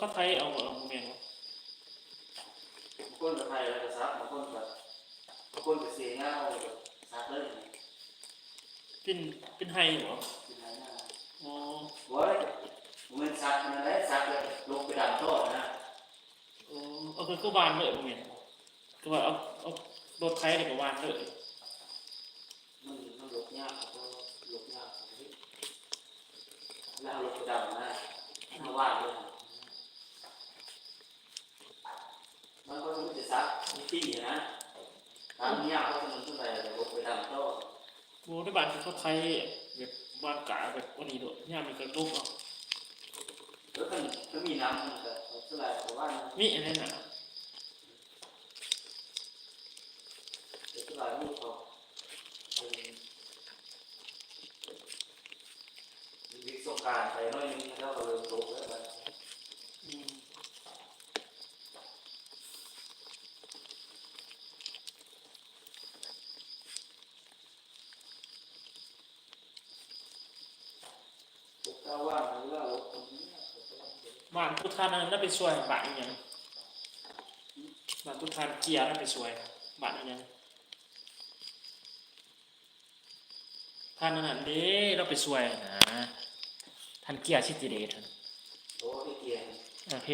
เขาไทยเอาเมียนคนกับไทยแล้วก็ซับบางคนกับเสียงเอาซับเลยเป็นไฮเหรอเป็นไงนะอ๋อโว้ยมันซับมันได้ซับเลยลงไปดันโต๊ะนะเอาคือก็วานเลยเมียนก็ว่าเอารถไทยเลยก็วานเลยมันลกยากก็ลกยากแล้วลงไปดันนะมาว่าเลยมันก็มันจะซับนิตี้นะทำยากเพราะมันต้องไปลงไปดันโต๊ะโอ้ได้บ้านเขาไทยแบบบ้านกะแบบวันนี้ด้วยย่ามีกระลูกเอาแล้วก็มีน้ำมันก็เท่าไหร่แต่ว่ามีอะไรน่ะเท่าไหร่ลูกเขามีสงการไปน้อยนึงแล้วก็เริ่มโตแล้วไปบ้านพุทธานั้นน่าไปช่วยบ้านอีกอย่างบ้านพุทธานเกียร์น่าไปช่วยบ้านอีกอย่างท่านนั้นเด้เราไปช่วยนะท่านเกียร์ชิติเดชท่านโอ้ที่เกียร์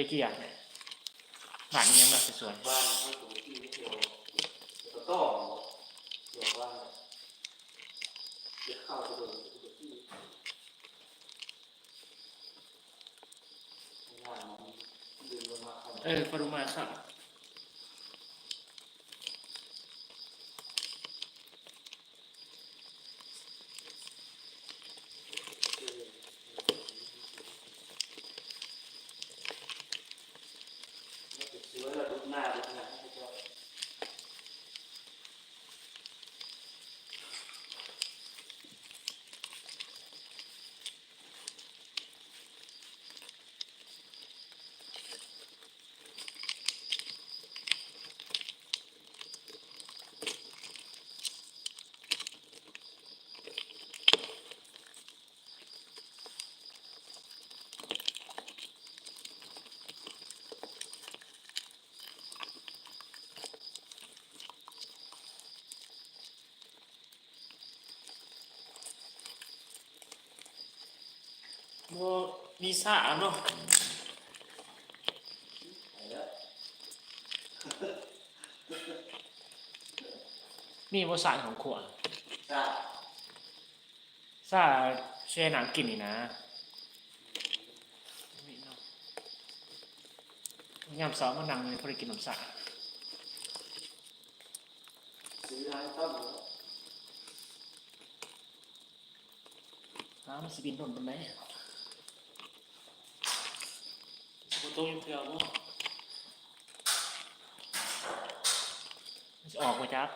เกียร์เนี่ยบ้านอีกอย่างเราไปช่วยบ้านเขาถูกที่เกี่ยวก็ต้องเกี่ยวว่าจะเข้าไปโดนที่งานมันดึงลงมาปรุมาครับโมวีซ่าเนาะนี่ภาษาของขวดซาเชนหนังกินนี่นะยามสาวมานั่งเลยพอได้กินน้ำสามันสิบินโดนเป็นไหมประตูยังเพียวมั้งจะออกมาจับ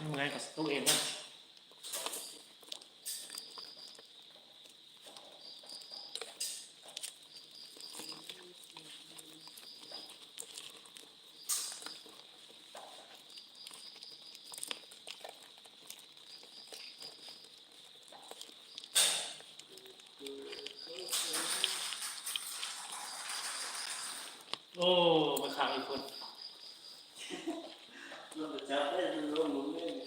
ยังไงกับตัวเองนะโอ้มาขังอีกคนเราจะจับได้มันร่วมมือเล่นท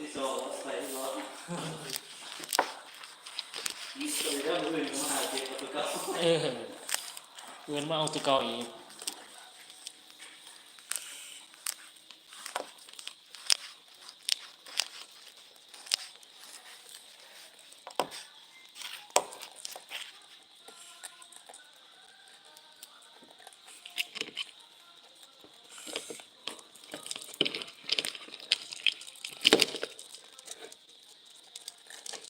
ี่สองใส่รถนี่ตัวเรื่องอื่นมาหาเจ็บตัวเก่าเงินมาเอาตัวเก่าอีก